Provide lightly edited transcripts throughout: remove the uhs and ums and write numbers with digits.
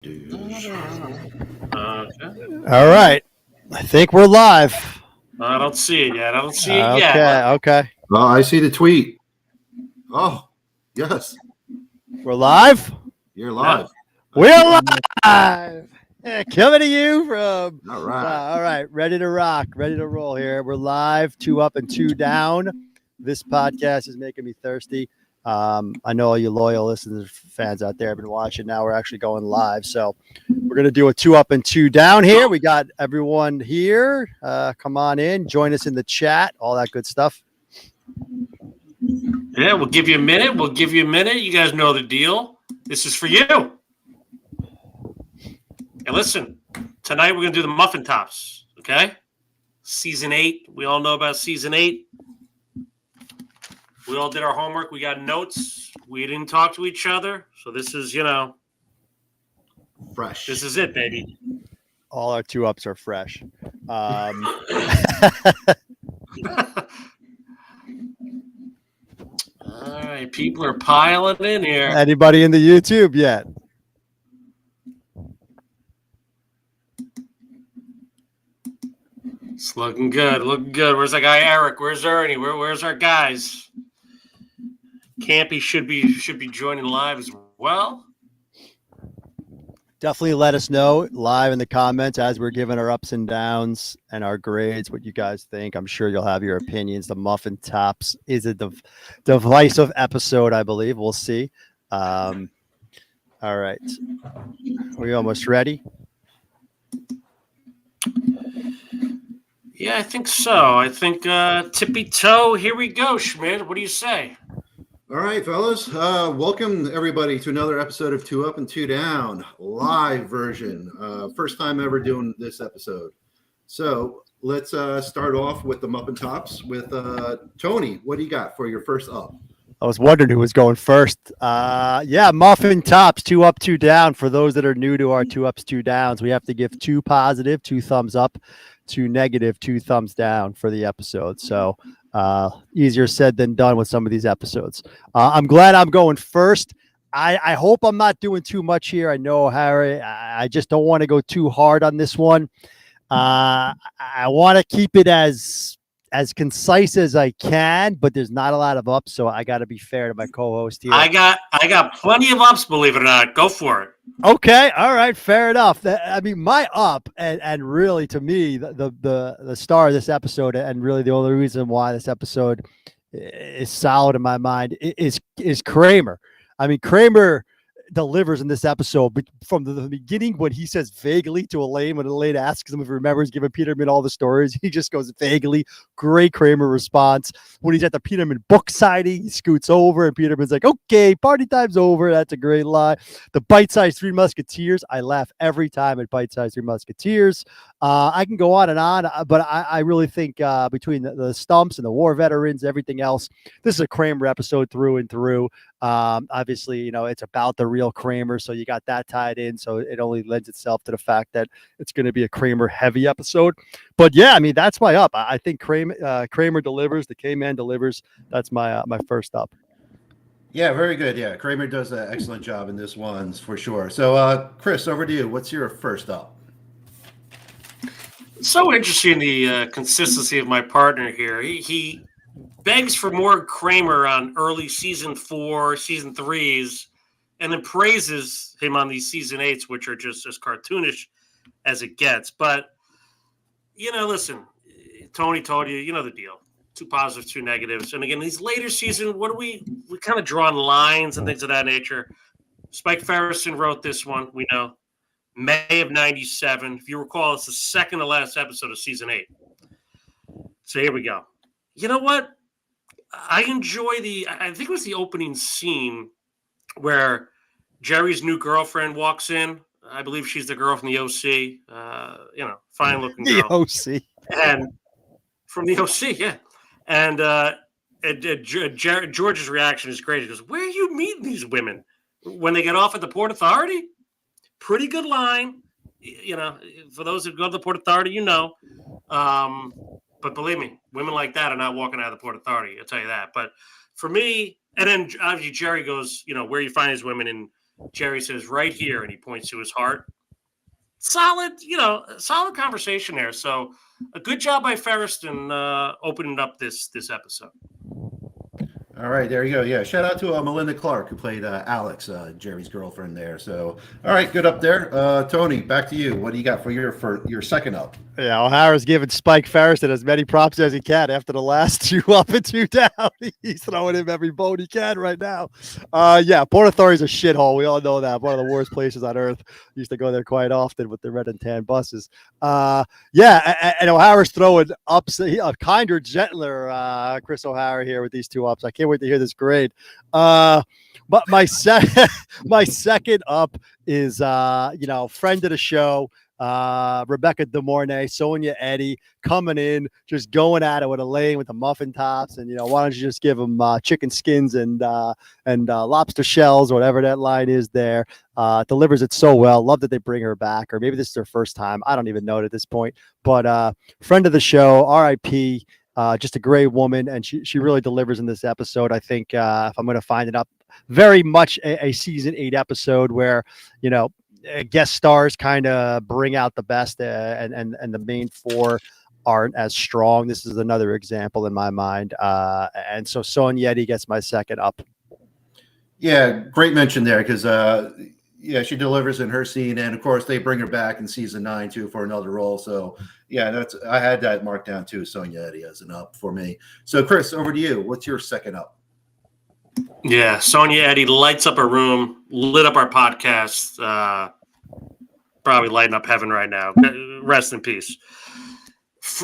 All right. I think we're live. I don't see it yet. Okay. Oh, I see the tweet. Oh, yes. We're live. You're live. We're live. Coming to you from. All right. All right. Ready to rock. Ready to roll here. We're live. 2 up and 2 down. This podcast is making me thirsty. I know all you loyal listeners, fans out there have been watching. Now we're actually going live. So we're going to do a 2 up and 2 down here. We got everyone here. Come on in. Join us in the chat. All that good stuff. Yeah, we'll give you a minute. You guys know the deal. This is for you. And listen, tonight we're going to do the Muffin Tops, okay? Season 8. We all know about Season 8. We all did our homework. We got notes. We didn't talk to each other. So this is, fresh. This is it, baby. All our 2 ups are fresh. All right, people are piling in here. Anybody in the YouTube yet? It's looking good. Where's that guy Eric? Where's Ernie? Where's our guys? Campy should be joining live as well. Definitely let us know live in the comments as we're giving our ups and downs and our grades, what you guys think. I'm sure you'll have your opinions. The Muffin Tops is a divisive episode, I believe. We'll see. All right. We almost ready? Yeah, I think so. I think tippy toe. Here we go, Schmidt. What do you say? All right, fellas. Welcome everybody to another episode of 2 Up and 2 Down, live version. First time ever doing this episode. So let's start off with the Muffin Tops with Tony. What do you got for your first up? I was wondering who was going first. Muffin Tops, 2 up, 2 down. For those that are new to our 2 ups, 2 downs, we have to give 2 positive, 2 thumbs up, 2 negative, 2 thumbs down for the episode. So easier said than done with some of these episodes. I'm glad I'm going first. I hope I'm not doing too much here. I know, Harry, I just don't want to go too hard on this one. I want to keep it as concise as I can, but there's not a lot of ups, so I got to be fair to my co-host here. I got plenty of ups, believe it or not. Go for it. Okay, all right, fair enough. I mean, my up and really to me the star of this episode, and really the only reason why this episode is solid in my mind is Kramer. I mean, Kramer delivers in this episode from the beginning when he says vaguely to Elaine when Elaine asks him if he remembers giving Peterman all the stories. He just goes vaguely. Great Kramer response. When he's at the Peterman book signing, he scoots over and Peterman's like, okay, party time's over. That's a great lie. The bite-sized Three Musketeers. I laugh every time at bite-sized Three Musketeers. I can go on and on, but I really think between the stumps and the war veterans, everything else, this is a Kramer episode through and through. Obviously, it's about the real Kramer, so you got that tied in. So it only lends itself to the fact that it's going to be a Kramer heavy episode. But yeah, I mean, that's my up. I think Kramer delivers. The K-Man delivers. That's my first up. Yeah, very good. Yeah, Kramer does an excellent job in this one for sure. So, Chris, over to you. What's your first up? It's so interesting, the consistency of my partner here. He begs for more Kramer on early season 4, season 3s, and then praises him on these season 8s, which are just as cartoonish as it gets. But, listen, Tony told you, you know the deal. 2 positives, 2 negatives. And again, these later seasons, we kind of draw on lines and things of that nature. Spike Ferguson wrote this one, we know. May of 97. If you recall, it's the second to last episode of season 8. So here we go. You know what? I enjoy I think it was the opening scene where Jerry's new girlfriend walks in. I believe she's the girl from the OC. Fine looking girl. The OC. And from the OC, yeah. And George's reaction is great. He goes, "Where are you meeting these women? When they get off at the Port Authority?" Pretty good line. For those who go to the Port Authority, But believe me, women like that are not walking out of the Port Authority. I'll tell you that. But for me, and then obviously Jerry goes, where you find these women Jerry says, right here, and he points to his heart. Solid, solid conversation there. So a good job by Ferriston opening up this episode. All right, there you go. Yeah, shout out to Melinda Clark, who played Alex, Jerry's girlfriend there. So, all right, good up there. Tony, back to you. What do you got for your second up? Yeah, O'Hara's giving Spike Ferriston as many props as he can after the last 2 up and 2 down. He's throwing him every bone he can right now. Yeah, Port Authority's a shithole. We all know that. One of the worst places on earth. Used to go there quite often with the red and tan buses. Yeah, and O'Hara's throwing ups, a kinder, gentler Chris O'Hara here with these 2 ups. I can't wait to hear this grade. But my second up is friend of the show, Rebecca De Mornay, Sonia Eddy coming in, just going at it with Elaine with the muffin tops, and why don't you just give them chicken skins and lobster shells, whatever that line is there. Delivers it so well. Love that they bring her back, or maybe this is their first time. I don't even know it at this point. But friend of the show, R.I.P. Just a great woman, and she really delivers in this episode. I think if I'm going to find it up, very much a season 8 episode where guest stars kind of bring out the best, and the main 4 aren't as strong. This is another example in my mind, and so Sonia Eddy gets my second up. Yeah, great mention there, because she delivers in her scene, and of course they bring her back in season 9 too for another role. So yeah, I had that marked down too. Sonia Eddy as an up for me. So Chris, over to you. What's your second up? Yeah, Sonia Eddy lights up a room, lit up our podcast. Probably lighting up heaven right now. Rest in peace.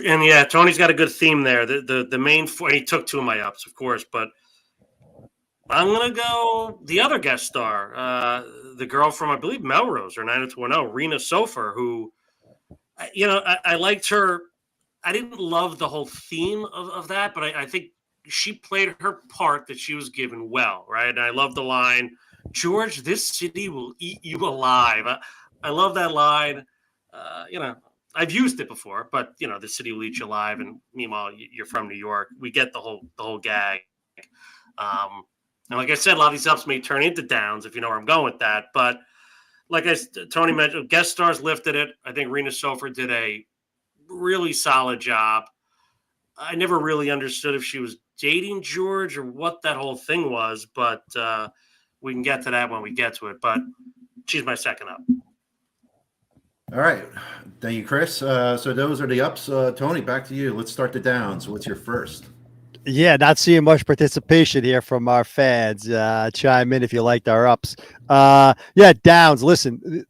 And yeah, Tony's got a good theme there. The main 4, he took 2 of my ups, of course, but I'm gonna go the other guest star, the girl from, I believe, Melrose or 90210, Rena Sofer, who, I liked her. I didn't love the whole theme of that, but I think she played her part that she was given well, right? And I love the line, "George, this city will eat you alive." I love that line. I've used it before, but the city will eat you alive, and meanwhile, you're from New York. We get the whole gag. And like I said, a lot of these ups may turn into downs if you know where I'm going with that. But like Tony mentioned, guest stars lifted it. I think Rena Sofer did a really solid job. I never really understood if she was dating George or what that whole thing was, but we can get to that when we get to it. But she's my second up. All right. Thank you, Chris. So those are the ups. Tony, back to you. Let's start the downs. What's your first? Yeah, not seeing much participation here from our fans. Chime in if you liked our ups. Downs. Listen,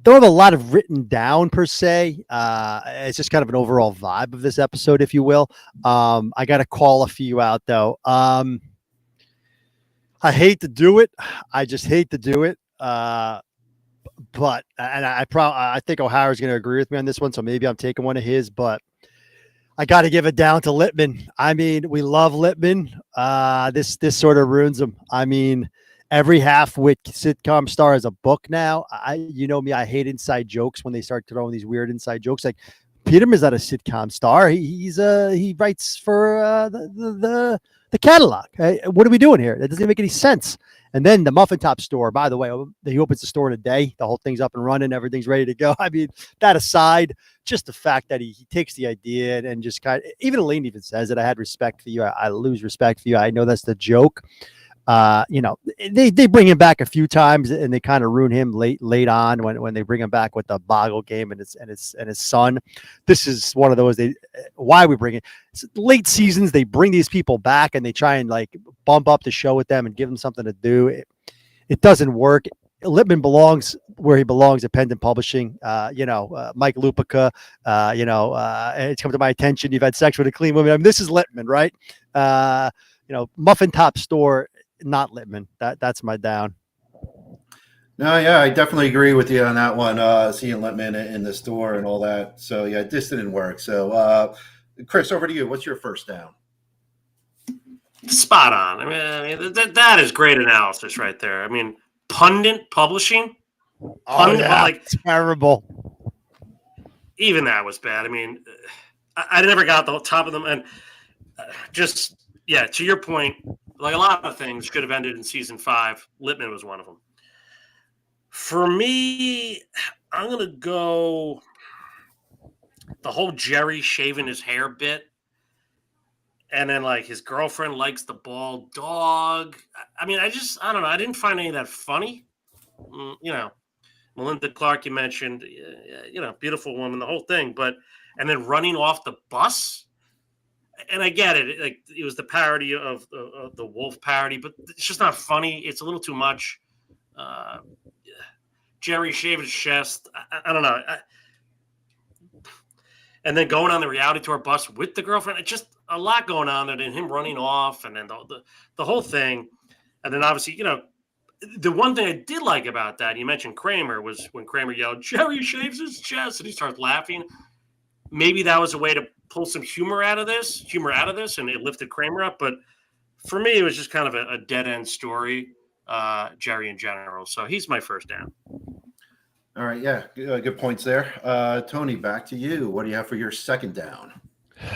don't have a lot of written down per se. It's just kind of an overall vibe of this episode, if you will. I got to call a few out though. I hate to do it. I just hate to do it. But I think O'Hara's going to agree with me on this one, so maybe I'm taking one of his. But I got to give it down to Littman. I mean, we love Littman. This sort of ruins him. I mean, every half-wit sitcom star has a book now. You know me, I hate inside jokes when they start throwing these weird inside jokes. Like Peterman's not a sitcom star. He writes for the catalog. Hey, what are we doing here? That doesn't make any sense. And then the Muffin Top store, by the way, he opens the store in a day. The whole thing's up and running. Everything's ready to go. I mean, that aside, just the fact that he takes the idea and just kind of, even Elaine even says that I had respect for you. I lose respect for you. I know that's the joke. They bring him back a few times and they kind of ruin him late on when they bring him back with the Boggle game and his son. This is one of those why we bring it. It's late seasons. They bring these people back and they try and like bump up the show with them and give them something to do. It doesn't work. Littman belongs where he belongs at Pendant Publishing. Mike Lupica, it's come to my attention. You've had sex with a clean woman. I mean, this is Littman, right? Muffin Top store, not Littman. That's my down. No, yeah, I definitely agree with you on that one. Seeing Littman in the store and all that. So yeah, this didn't work. So Chris, over to you. What's your first down? Spot on. I mean that is great analysis right there. I mean, Pundit Publishing. It's terrible. Even that was bad. I mean, I never got the top of them, and to your point. Like a lot of things could have ended in season 5. Littman was one of them. For me, I'm gonna go the whole Jerry shaving his hair bit, and then like his girlfriend likes the bald dog. I mean, I don't know. I didn't find any of that funny. You know, Melinda Clark, you mentioned, beautiful woman, the whole thing, but and then running off the bus. And I get it, like it was the parody of the Wolf parody, but it's just not funny. It's a little too much. Uh, Jerry shaving his chest. I don't know. And then going on the reality tour bus with the girlfriend. It's just a lot going on, and then him running off, and then the whole thing. And then obviously, the one thing I did like about that, you mentioned Kramer, was when Kramer yelled, "Jerry shaves his chest," and he starts laughing. Maybe that was a way to pull some humor out of this, and it lifted Kramer up. But for me, it was just kind of a dead end story, Jerry in general. So he's my first down. All right, yeah, good points there. Tony, back to you. What do you have for your second down?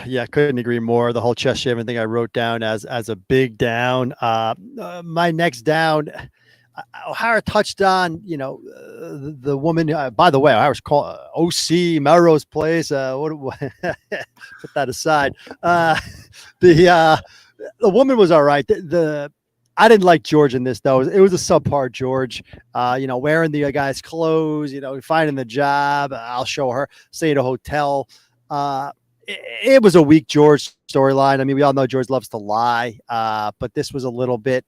Yeah, couldn't agree more. The whole chest shaving thing I wrote down as a big down. My next down, O'Hara touched on, the woman. By the way, O'Hara's called OC Melrose Place. Put that aside. The woman was all right. I didn't like George in this though. It was a subpar George. Wearing the guy's clothes. Finding the job. I'll show her. Stay at a hotel. It was a weak George storyline. I mean, we all know George loves to lie, but this was a little bit.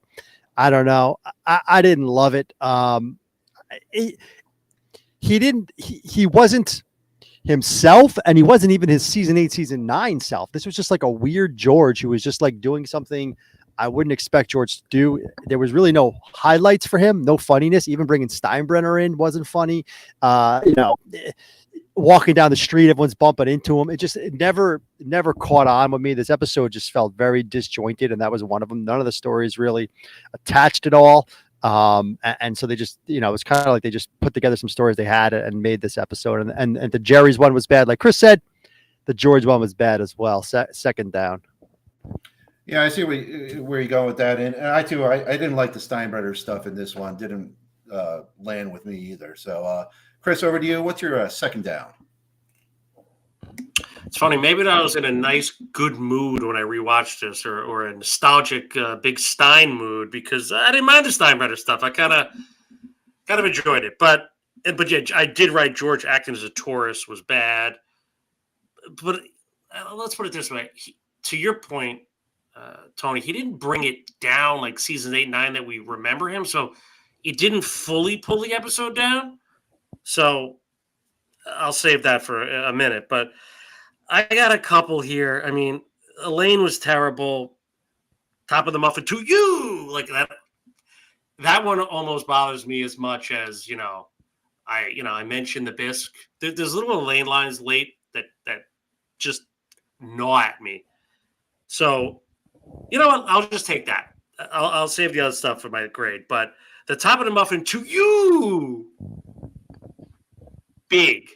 I don't know. I didn't love it. He wasn't himself, and he wasn't even his season 8, season 9 self. This was just like a weird George who was just like doing something I wouldn't expect George to do. There was really no highlights for him, no funniness. Even bringing Steinbrenner in wasn't funny. Walking down the street, everyone's bumping into him. It never caught on with me. This episode just felt very disjointed, and that was one of them. None of the stories really attached at all. And so they just, it was kind of like they just put together some stories they had and made this episode. And the Jerry's one was bad. Like Chris said, the George one was bad as well. Second down. Yeah, I see where you're going with that. And I didn't like the Steinbrenner stuff in this one. Didn't land with me either. So, Chris, over to you. What's your second down? It's funny. Maybe I was in a nice, good mood when I rewatched this, or a nostalgic, big Stein mood, because I didn't mind the Steinbrenner stuff. I kind of enjoyed it. But yeah, I did write George acting as a tourist was bad. But let's put it this way: to your point, Tony, he didn't bring it down like seasons 8 and 9 that we remember him. So it didn't fully pull the episode down. So I'll save that for a minute, but I got a couple here. I mean, Elaine was terrible. Top of the Muffin to you, like that. That one almost bothers me as much as I mentioned the bisque. There's little Elaine lines late that just gnaw at me. So you know what? I'll just take that. I'll save the other stuff for my grade. But the Top of the Muffin to you. Big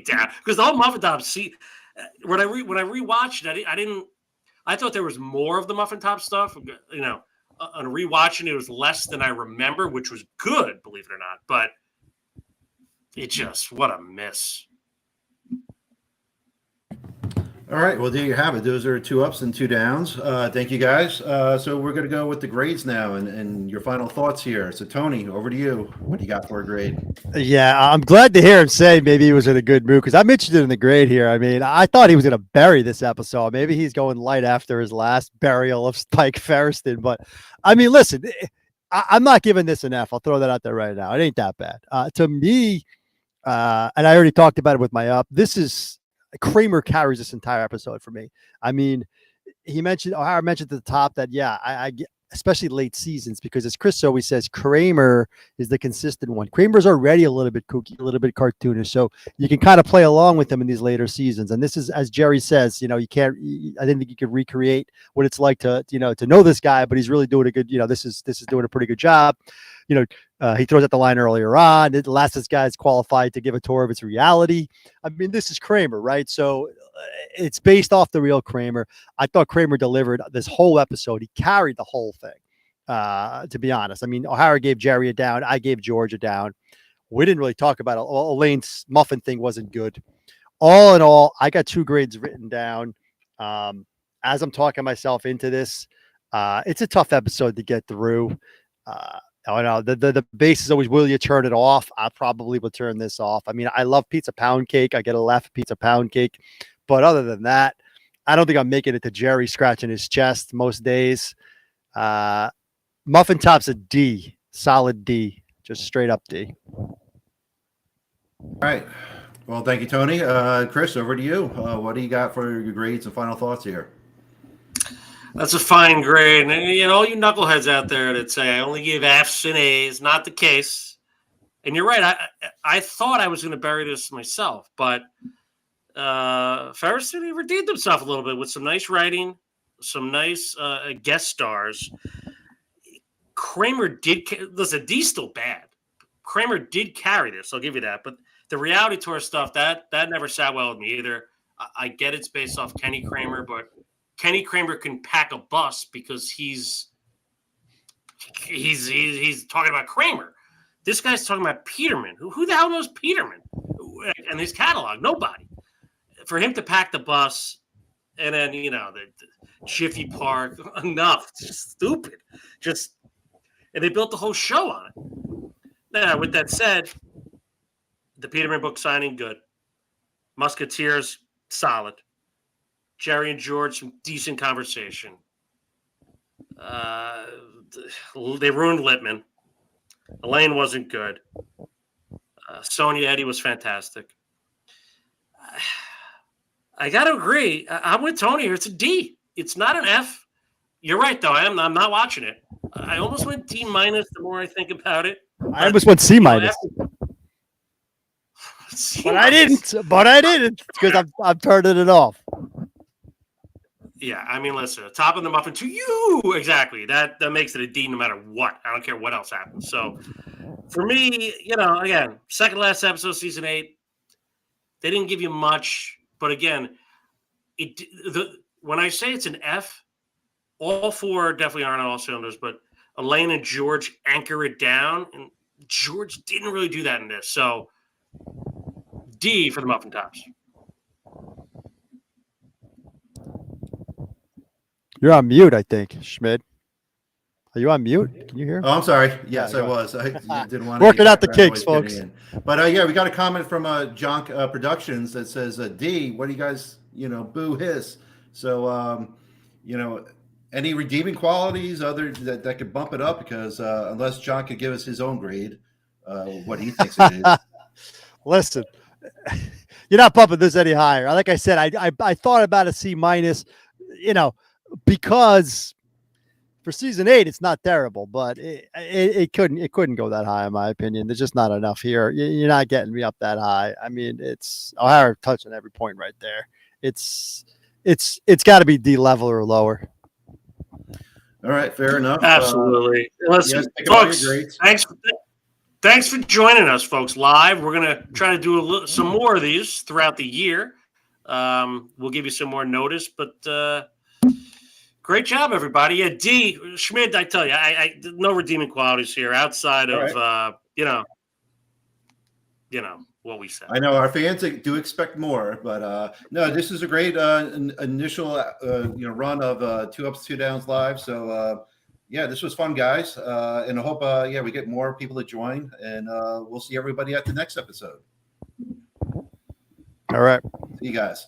down, because the whole Muffin Top. See, when I rewatched it, I thought there was more of the Muffin Top stuff. On rewatching it was less than I remember, which was good, believe it or not. But what a miss. All right, well, there you have it. Those are 2 ups and 2 downs. Thank you, guys. So we're going to go with the grades now and your final thoughts here. So, Tony, over to you. What do you got for a grade? Yeah, I'm glad to hear him say maybe he was in a good mood, because I'm interested in the grade here. I mean, I thought he was going to bury this episode. Maybe he's going light after his last burial of Spike Ferriston. But, I mean, listen, I'm not giving this an F. I'll throw that out there right now. It ain't that bad. To me, and I already talked about it with my up, this is... Kramer carries this entire episode for me. I mean, O'Hara mentioned at the top that, I especially late seasons, because as Chris always says, Kramer is the consistent one. Kramer's already a little bit kooky, a little bit cartoonish, so you can kind of play along with him in these later seasons. And this is, as Jerry says, I didn't think you could recreate what it's like to know this guy, but he's really doing a good, this is doing a pretty good job. He throws out the line earlier on. The last this guy's qualified to give a tour of its reality. I mean, this is Kramer, right? So it's based off the real Kramer. I thought Kramer delivered this whole episode. He carried the whole thing, to be honest. I mean, O'Hara gave Jerry a down. I gave George a down. We didn't really talk about it. Elaine's muffin thing wasn't good. All in all, I got 2 grades written down. As I'm talking myself into this, it's a tough episode to get through. I know the base is always, will you turn it off? I probably will turn this off. I mean, I love pizza pound cake. I get a laugh at pizza pound cake. But other than that, I don't think I'm making it to Jerry scratching his chest most days. Muffin Top's a D, solid D, just straight up D. All right. Well, thank you, Tony. Chris, over to you. What do you got for your grades and final thoughts here? That's a fine grade. And all you knuckleheads out there that say I only give F's and A's, not the case. And you're right. I thought I was going to bury this myself, but Ferris City redeemed himself a little bit with some nice writing, some nice guest stars. Kramer did listen. D's still bad. Kramer did carry this. I'll give you that. But the reality tour stuff that never sat well with me either. I get it's based off Kenny Kramer, but Kenny Kramer can pack a bus because he's talking about Kramer. This guy's talking about Peterman. Who the hell knows Peterman and his catalog? Nobody. For him to pack the bus and then the Jiffy Park, enough. Just stupid. And they built the whole show on it. Now, with that said, the Peterman book signing, good. Musketeers, solid. Jerry and George, some decent conversation. They ruined Littman. Elaine wasn't good. Sonia Eddie was fantastic. I got to agree. I'm with Tony here. It's a D. It's not an F. You're right, though. I'm not watching it. I almost went D- the more I think about it. I almost went C-. But I didn't because I'm turning it off. Yeah, I mean, listen, top of the muffin to you. Exactly. That makes it a D no matter what. I don't care what else happens. So for me, again, second last episode, season 8, they didn't give you much. But again, when I say it's an F, all 4 definitely aren't on all cylinders, but Elaine and George anchor it down, and George didn't really do that in this. So D for the Muffin Tops. You're on mute, I think, Schmid. Are you on mute? Can you hear? Oh, I'm sorry. Yes, I was. I didn't want to working out the kinks, folks. But yeah, we got a comment from Jonk Productions that says, D, what do you guys, boo hiss. So, any redeeming qualities other that could bump it up? Because unless John could give us his own grade, what he thinks it is. Listen, you're not bumping this any higher. Like I said, I thought about a C-, because for season 8, it's not terrible, but it couldn't go that high in my opinion. There's just not enough here. You're not getting me up that high. I mean, it's O'Hara touching every point right there. It's got to be D level or lower. All right, fair enough. Absolutely. Listen, folks, thanks for joining us, folks, live. We're gonna try to do some more of these throughout the year. We'll give you some more notice, but great job, everybody. Yeah, D, Schmid, I tell you, I no redeeming qualities here outside of what we said. I know our fans do expect more, but no, this is a great initial run of 2 Ups, 2 Downs live. So yeah, this was fun, guys, and I hope we get more people to join, and we'll see everybody at the next episode. All right, see you guys.